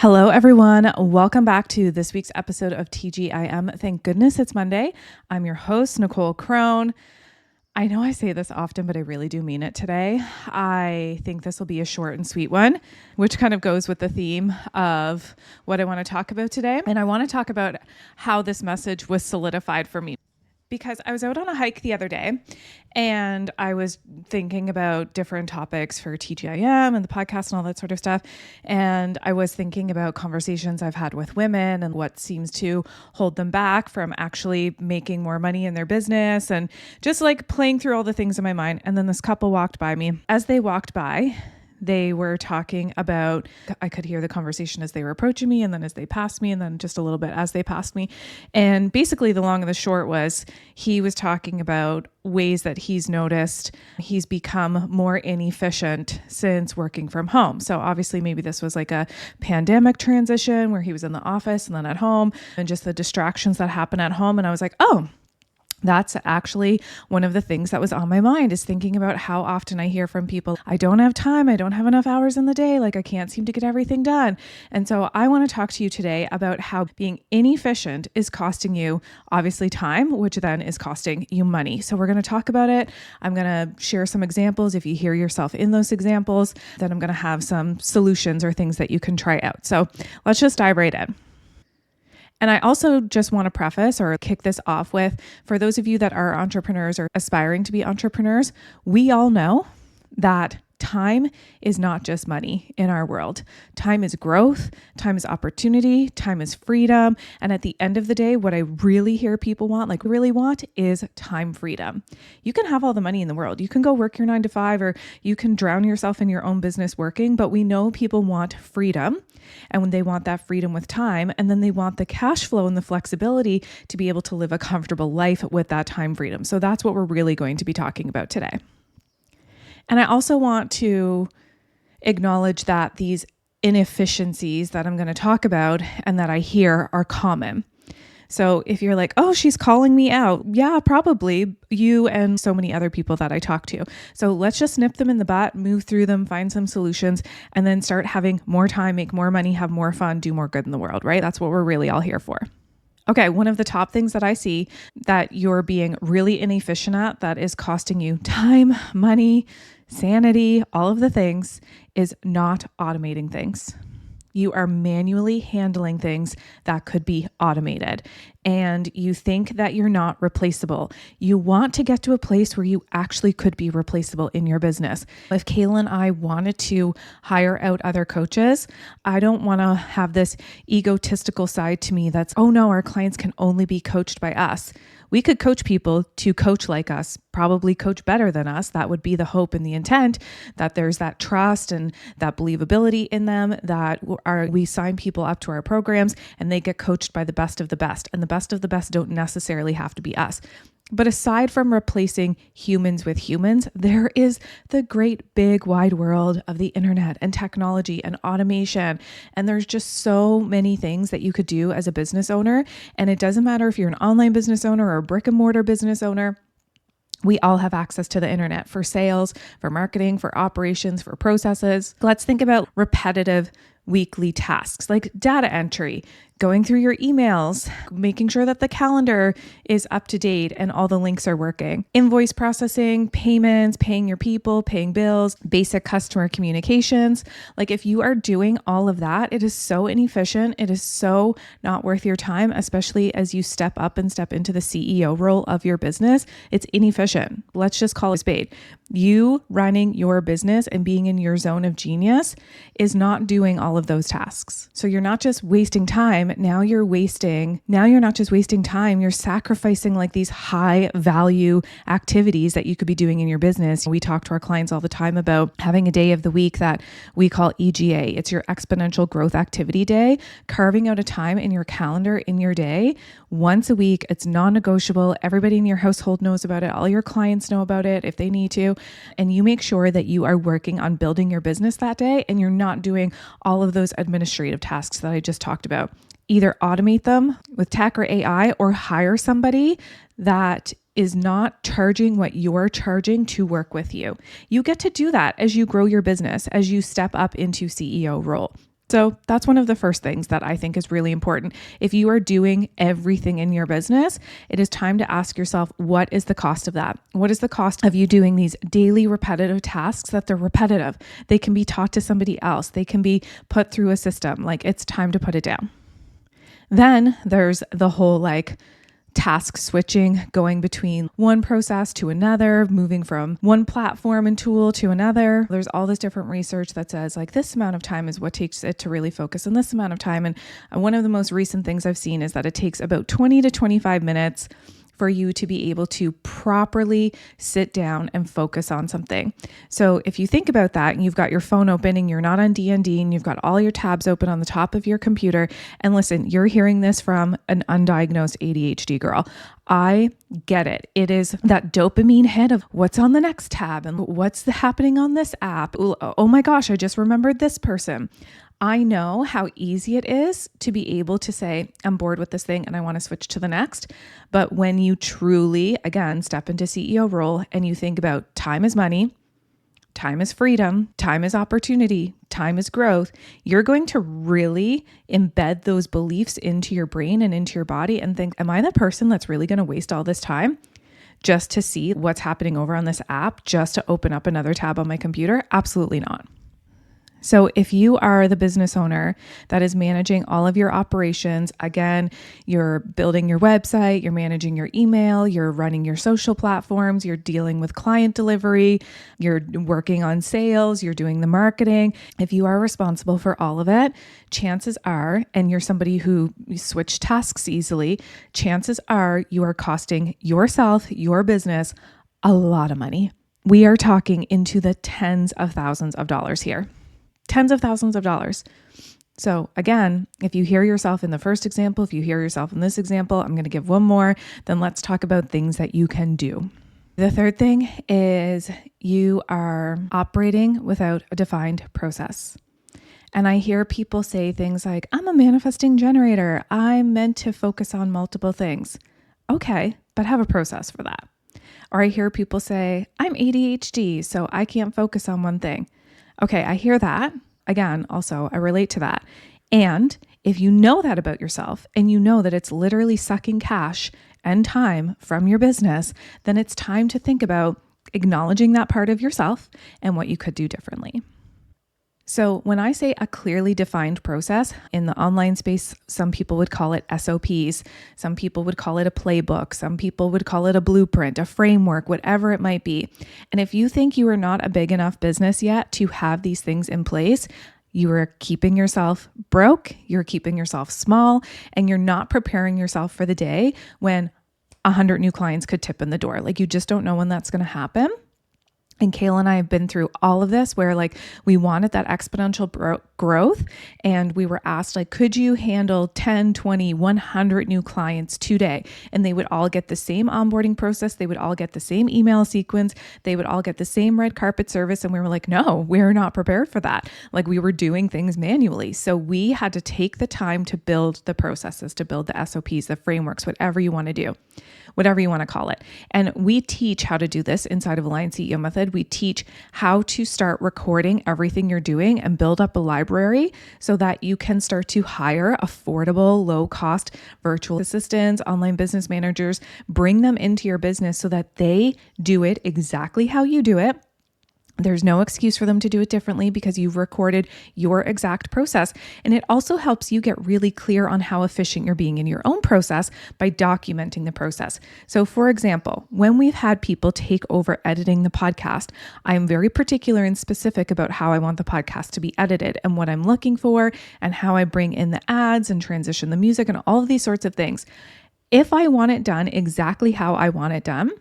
Hello, everyone. Welcome back to this week's episode of TGIM. Thank goodness it's Monday. I'm your host, Nicole Crone. I know I say this often, but I really do mean it today. I think this will be a short and sweet one, which kind of goes with the theme of what I want to talk about today. And I want to talk about how this message was solidified for me. Because I was out on a hike the other day and I was thinking about different topics for TGIM and the podcast and all that sort of stuff. And I was thinking about conversations I've had with women and what seems to hold them back from actually making more money in their business, and just like playing through all the things in my mind. And then this couple walked by me. As they walked by, they were talking about, I could hear the conversation as they were approaching me, and then as they passed me, and then just a little bit as they passed me. And basically the long and the short was he was talking about ways that he's noticed he's become more inefficient since working from home. So obviously maybe this was like a pandemic transition where he was in the office and then at home, and just the distractions that happen at home. And I was like, oh, that's actually one of the things that was on my mind, is thinking about how often I hear from people, I don't have time, I don't have enough hours in the day, like I can't seem to get everything done. And so I want to talk to you today about how being inefficient is costing you obviously time, which then is costing you money. So we're going to talk about it. I'm going to share some examples. If you hear yourself in those examples, then I'm going to have some solutions or things that you can try out. So let's just dive right in. And I also just want to preface or kick this off with, for those of you that are entrepreneurs or aspiring to be entrepreneurs, we all know that time is not just money in our world. Time is growth, time is opportunity, time is freedom. And at the end of the day, what I really hear people want, like really want, is time freedom. You can have all the money in the world. You can go work your 9 to 5, or you can drown yourself in your own business working, but we know people want freedom. And when they want that freedom with time, and then they want the cash flow and the flexibility to be able to live a comfortable life with that time freedom. So that's what we're really going to be talking about today. And I also want to acknowledge that these inefficiencies that I'm going to talk about and that I hear are common. So if you're like, oh, she's calling me out. Yeah, probably you and so many other people that I talk to. So let's just nip them in the butt, move through them, find some solutions, and then start having more time, make more money, have more fun, do more good in the world, right? That's what we're really all here for. Okay, one of the top things that I see that you're being really inefficient at, that is costing you time, money, sanity, all of the things, is not automating things. You are manually handling things that could be automated, and you think that you're not replaceable. You want to get to a place where you actually could be replaceable in your business. If Kayla and I wanted to hire out other coaches, I don't want to have this egotistical side to me that's, oh no, our clients can only be coached by us. We could coach people to coach like us, probably coach better than us. That would be the hope and the intent, that there's that trust and that believability in them, that we sign people up to our programs and they get coached by the best of the best. And the best of the best don't necessarily have to be us. But aside from replacing humans with humans, there is the great big wide world of the internet and technology and automation. And there's just so many things that you could do as a business owner. And it doesn't matter if you're an online business owner or a brick and mortar business owner. We all have access to the internet for sales, for marketing, for operations, for processes. Let's think about repetitive weekly tasks like data entry, going through your emails, making sure that the calendar is up to date and all the links are working, invoice processing, payments, paying your people, paying bills, basic customer communications. Like if you are doing all of that, it is so inefficient. It is so not worth your time, especially as you step up and step into the CEO role of your business. It's inefficient. Let's just call it a spade. You running your business and being in your zone of genius is not doing all of those tasks. So you're not just wasting time. Now you're not just wasting time, you're sacrificing like these high value activities that you could be doing in your business. We talk to our clients all the time about having a day of the week that we call EGA. It's your exponential growth activity day, carving out a time in your calendar in your day once a week. It's non-negotiable. Everybody in your household knows about it. All your clients know about it if they need to. And you make sure that you are working on building your business that day and you're not doing all of those administrative tasks that I just talked about. Either automate them with tech or AI, or hire somebody that is not charging what you're charging to work with you. You get to do that as you grow your business, as you step up into CEO role. So that's one of the first things that I think is really important. If you are doing everything in your business, it is time to ask yourself, what is the cost of that? What is the cost of you doing these daily repetitive tasks that they're repetitive? They can be taught to somebody else. They can be put through a system. Like, it's time to put it down. Then there's the whole task switching, going between one process to another, moving from one platform and tool to another. There's all this different research that says this amount of time is what takes it to really focus on this amount of time. And one of the most recent things I've seen is that it takes about 20 to 25 minutes for you to be able to properly sit down and focus on something. So if you think about that and you've got your phone open and you're not on D&D and you've got all your tabs open on the top of your computer, and listen, you're hearing this from an undiagnosed ADHD girl. I get it. It is that dopamine hit of what's on the next tab and what's happening on this app. Oh my gosh, I just remembered this person. I know how easy it is to be able to say, I'm bored with this thing and I want to switch to the next. But when you truly, again, step into CEO role and you think about time is money, time is freedom, time is opportunity, time is growth, you're going to really embed those beliefs into your brain and into your body and think, am I the person that's really going to waste all this time just to see what's happening over on this app, just to open up another tab on my computer? Absolutely not. So if you are the business owner that is managing all of your operations, again, you're building your website, you're managing your email, you're running your social platforms, you're dealing with client delivery, you're working on sales, you're doing the marketing. If you are responsible for all of it, chances are, and you're somebody who switch tasks easily, chances are you are costing yourself, your business, a lot of money. We are talking into the tens of thousands of dollars here. Tens of thousands of dollars. So again, if you hear yourself in the first example, if you hear yourself in this example, I'm going to give one more, then let's talk about things that you can do. The third thing is you are operating without a defined process. And I hear people say things like, I'm a manifesting generator. I'm meant to focus on multiple things. Okay, but have a process for that. Or I hear people say, I'm ADHD, so I can't focus on one thing. Okay, I hear that. Again, also, I relate to that. And if you know that about yourself and you know that it's literally sucking cash and time from your business, then it's time to think about acknowledging that part of yourself and what you could do differently. So when I say a clearly defined process in the online space, some people would call it SOPs. Some people would call it a playbook. Some people would call it a blueprint, a framework, whatever it might be. And if you think you are not a big enough business yet to have these things in place, you are keeping yourself broke, you're keeping yourself small, and you're not preparing yourself for the day when 100 new clients could tip in the door. You just don't know when that's going to happen. And Kayla and I have been through all of this where we wanted that exponential growth and we were asked could you handle 10, 20, 100 new clients today? And they would all get the same onboarding process. They would all get the same email sequence. They would all get the same red carpet service. And we were like, no, we're not prepared for that. We were doing things manually. So we had to take the time to build the processes, to build the SOPs, the frameworks, whatever you want to do, whatever you want to call it. And we teach how to do this inside of Aligned CEO Method. We teach how to start recording everything you're doing and build up a library so that you can start to hire affordable, low-cost virtual assistants, online business managers, bring them into your business so that they do it exactly how you do it. There's no excuse for them to do it differently because you've recorded your exact process. And it also helps you get really clear on how efficient you're being in your own process by documenting the process. So for example, when we've had people take over editing the podcast, I'm very particular and specific about how I want the podcast to be edited and what I'm looking for and how I bring in the ads and transition the music and all of these sorts of things. If I want it done exactly how I want it done,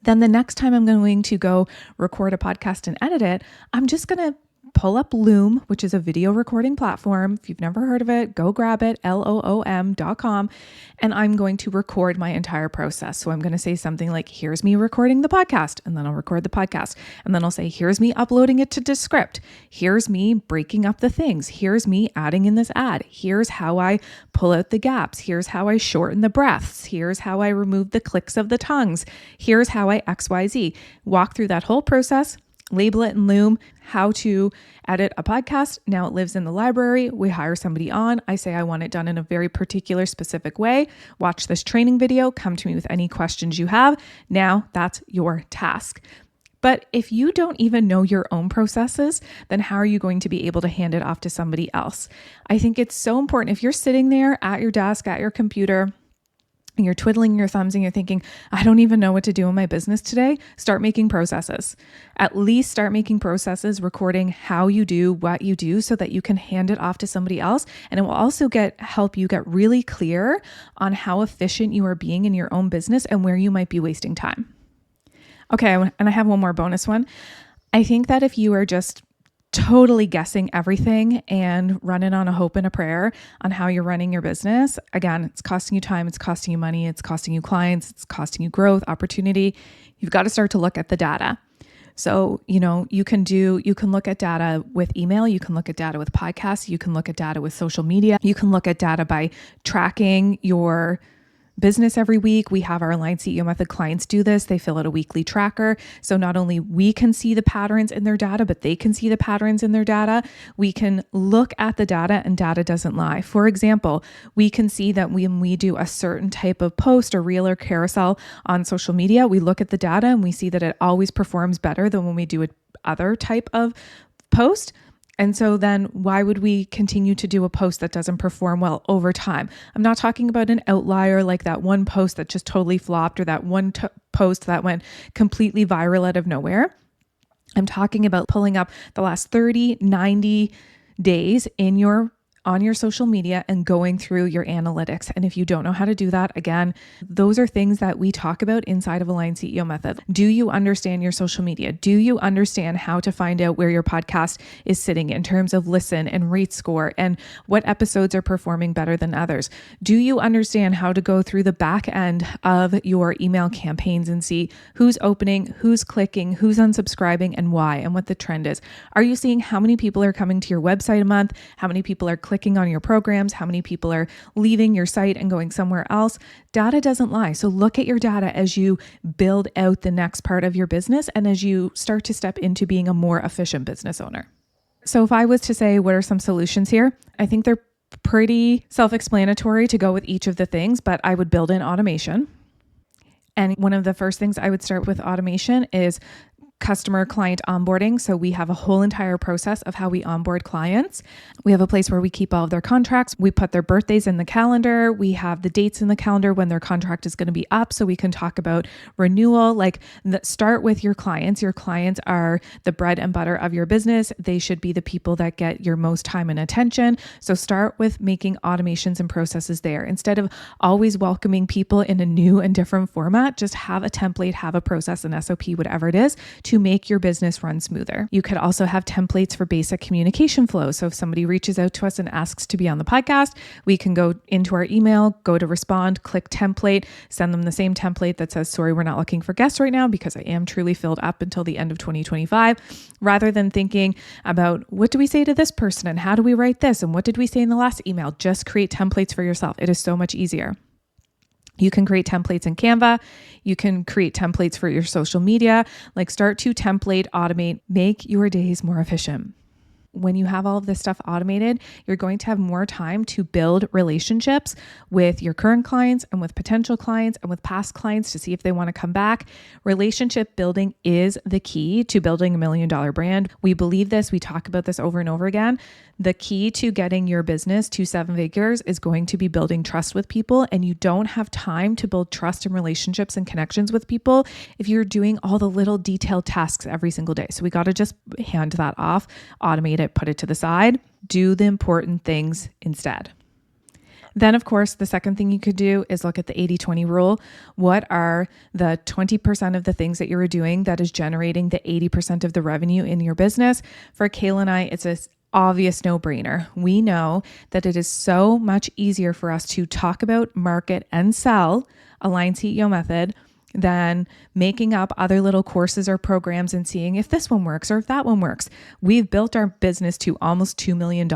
then the next time I'm going to go record a podcast and edit it, I'm just going to pull up Loom, which is a video recording platform. If you've never heard of it, go grab it, loom.com. And I'm going to record my entire process. So I'm going to say something like, here's me recording the podcast. And then I'll record the podcast. And then I'll say, here's me uploading it to Descript. Here's me breaking up the things. Here's me adding in this ad. Here's how I pull out the gaps. Here's how I shorten the breaths. Here's how I remove the clicks of the tongues. Here's how I XYZ. Walk through that whole process. label it in Loom, how to edit a podcast. Now it lives in the library. We hire somebody on. I say I want it done in a very particular, specific way. Watch this training video. Come to me with any questions you have. Now that's your task. But if you don't even know your own processes, then how are you going to be able to hand it off to somebody else? I think it's so important. If you're sitting there at your desk, at your computer, and you're twiddling your thumbs and you're thinking, I don't even know what to do in my business today, start making processes. At least start making processes, recording how you do what you do so that you can hand it off to somebody else. And it will also help you get really clear on how efficient you are being in your own business and where you might be wasting time. Okay, and I have one more bonus one. I think that if you are just totally guessing everything and running on a hope and a prayer on how you're running your business, again, it's costing you time, it's costing you money, it's costing you clients, it's costing you growth, opportunity. You've got to start to look at the data. So, you can look at data with email, you can look at data with podcasts, you can look at data with social media, you can look at data by tracking your business every week. We have our Aligned CEO Method clients do this. They fill out a weekly tracker. So not only we can see the patterns in their data, but they can see the patterns in their data. We can look at the data and data doesn't lie. For example, we can see that when we do a certain type of post or reel or carousel on social media, we look at the data and we see that it always performs better than when we do other type of post. And so then why would we continue to do a post that doesn't perform well over time? I'm not talking about an outlier like that one post that just totally flopped or that one post that went completely viral out of nowhere. I'm talking about pulling up the last 30, 90 days on your social media and going through your analytics. And if you don't know how to do that, again, those are things that we talk about inside of Aligned CEO Method. Do you understand your social media? Do you understand how to find out where your podcast is sitting in terms of listen and rate score and what episodes are performing better than others? Do you understand how to go through the back end of your email campaigns and see who's opening, who's clicking, who's unsubscribing, and why, and what the trend is? Are you seeing how many people are coming to your website a month? How many people are clicking on your programs, how many people are leaving your site and going somewhere else? Data doesn't lie. So look at your data as you build out the next part of your business and as you start to step into being a more efficient business owner. So if I was to say, what are some solutions here? I think they're pretty self-explanatory to go with each of the things, but I would build in automation. And one of the first things I would start with automation is customer client onboarding. So we have a whole entire process of how we onboard clients. We have a place where we keep all of their contracts. We put their birthdays in the calendar. We have the dates in the calendar when their contract is going to be up. So we can talk about renewal. Start with your clients. Your clients are the bread and butter of your business. They should be the people that get your most time and attention. So start with making automations and processes there. Instead of always welcoming people in a new and different format, just have a template, have a process, an SOP, whatever it is, to make your business run smoother. You could also have templates for basic communication flow. So if somebody reaches out to us and asks to be on the podcast, we can go into our email, go to respond, click template, send them the same template that says, sorry, we're not looking for guests right now because I am truly filled up until the end of 2025, rather than thinking about what do we say to this person and how do we write this and what did we say in the last email? Just create templates for yourself. It is so much easier. You can create templates in Canva. You can create templates for your social media. Start to template, automate, make your days more efficient. When you have all of this stuff automated, you're going to have more time to build relationships with your current clients and with potential clients and with past clients to see if they want to come back. Relationship building is the key to building $1 million brand. We believe this. We talk about this over and over again. The key to getting your business to 7 figures is going to be building trust with people. And you don't have time to build trust and relationships and connections with people if you're doing all the little detailed tasks every single day. So we got to just hand that off, automate it, put it to the side, do the important things instead. Then, of course, the second thing you could do is look at the 80-20 rule. What are the 20% of the things that you're doing that is generating the 80% of the revenue in your business? For Kayla and I, it's an obvious no-brainer. We know that it is so much easier for us to talk about, market, and sell Aligned CEO Method than making up other little courses or programs and seeing if this one works or if that one works. We've built our business to almost $2 million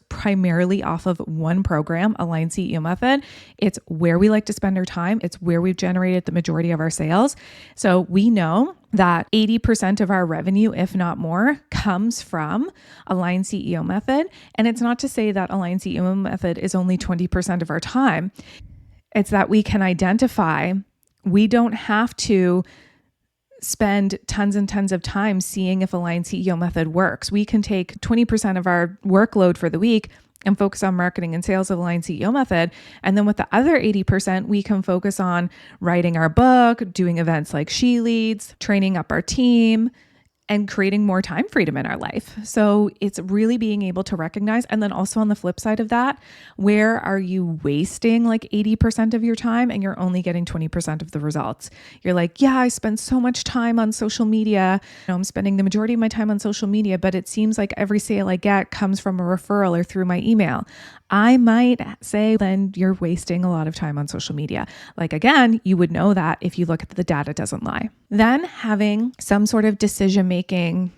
primarily off of one program, Align CEO Method. It's where we like to spend our time. It's where we've generated the majority of our sales. So we know that 80% of our revenue, if not more, comes from Align CEO Method. And it's not to say that Align CEO Method is only 20% of our time. It's that we can identify. We don't have to spend tons and tons of time seeing if Align CEO Method works. We can take 20% of our workload for the week and focus on marketing and sales of Align CEO Method. And then with the other 80%, we can focus on writing our book, doing events like She Leads, training up our team, and creating more time freedom in our life. So it's really being able to recognize. And then also on the flip side of that, where are you wasting like 80% of your time and you're only getting 20% of the results? You're like, yeah, I spend so much time on social media. I'm spending the majority of my time on social media, but it seems like every sale I get comes from a referral or through my email. I might say then you're wasting a lot of time on social media. Like again, you would know that if you look at the data doesn't lie. Then having some sort of decision-making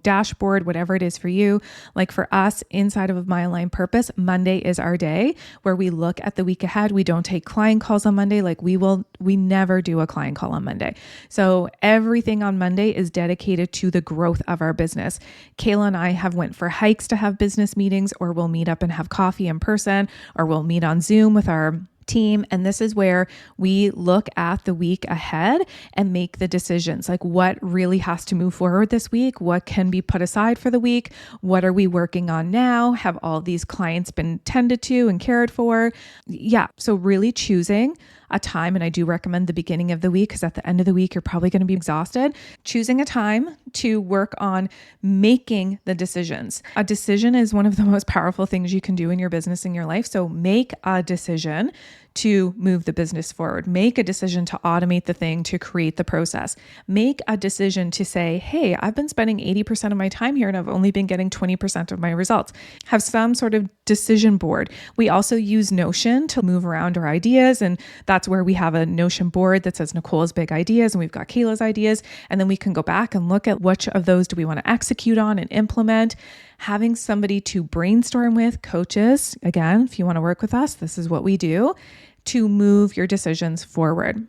dashboard, whatever it is for you. Like for us inside of My Aligned Purpose, Monday is our day where we look at the week ahead. We don't take client calls on Monday. We never do a client call on Monday. So everything on Monday is dedicated to the growth of our business. Kayla and I have went for hikes to have business meetings, or we'll meet up and have coffee in person, or we'll meet on Zoom with our team. And this is where we look at the week ahead and make the decisions, like what really has to move forward this week, what can be put aside for the week, what are we working on now, have all these clients been tended to and cared for. Yeah, so really choosing a time, and I do recommend the beginning of the week because at the end of the week, you're probably going to be exhausted. Choosing a time to work on making the decisions. A decision is one of the most powerful things you can do in your business, in your life. So make a decision to move the business forward. Make a decision to automate the thing, to create the process. Make a decision to say, hey, I've been spending 80% of my time here and I've only been getting 20% of my results. Have some sort of decision board. We also use Notion to move around our ideas. And that's where we have a Notion board that says Nicole's big ideas and we've got Kayla's ideas. And then we can go back and look at which of those do we want to execute on and implement. Having somebody to brainstorm with, coaches, again, if you want to work with us, this is what we do to move your decisions forward.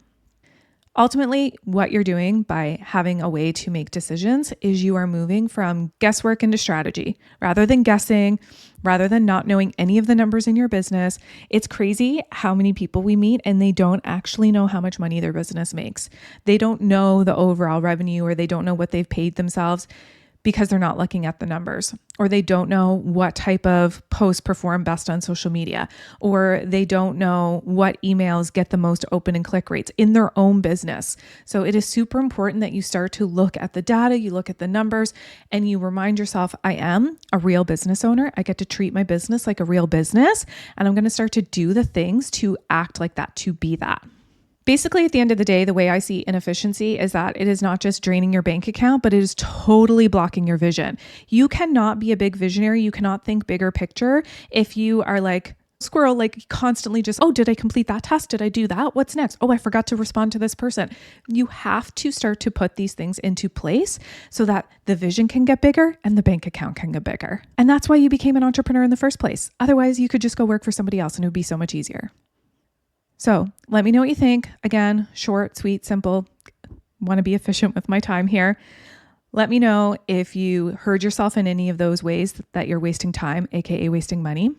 Ultimately, what you're doing by having a way to make decisions is you are moving from guesswork into strategy. Rather than guessing, rather than not knowing any of the numbers in your business, it's crazy how many people we meet and they don't actually know how much money their business makes. They don't know the overall revenue, or they don't know what they've paid themselves because they're not looking at the numbers, or they don't know what type of posts perform best on social media, or they don't know what emails get the most open and click rates in their own business. So it is super important that you start to look at the data, you look at the numbers, and you remind yourself, I am a real business owner. I get to treat my business like a real business, and I'm going to start to do the things to act like that, to be that. Basically, at the end of the day, the way I see inefficiency is that it is not just draining your bank account, but it is totally blocking your vision. You cannot be a big visionary. You cannot think bigger picture if you are like squirrel, like constantly just, oh, did I complete that task? Did I do that? What's next? Oh, I forgot to respond to this person. You have to start to put these things into place so that the vision can get bigger and the bank account can get bigger. And that's why you became an entrepreneur in the first place. Otherwise, you could just go work for somebody else and it would be so much easier. So let me know what you think. Again, short, sweet, simple. Want to be efficient with my time here. Let me know if you heard yourself in any of those ways that you're wasting time, aka wasting money,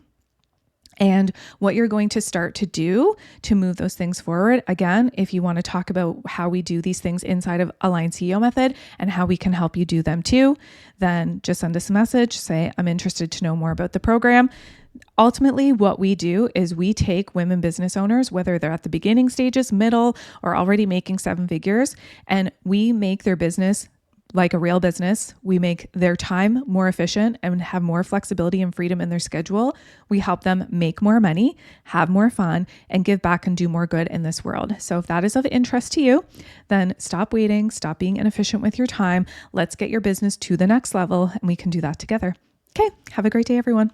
and what you're going to start to do to move those things forward. Again, if you want to talk about how we do these things inside of Align CEO Method and how we can help you do them too, then just send us a message, say, I'm interested to know more about the program. Ultimately, what we do is we take women business owners, whether they're at the beginning stages, middle, or already making 7 figures, and we make their business like a real business. We make their time more efficient and have more flexibility and freedom in their schedule. We help them make more money, have more fun, and give back and do more good in this world. So if that is of interest to you, then stop waiting, stop being inefficient with your time. Let's get your business to the next level, and we can do that together. Okay, have a great day, everyone.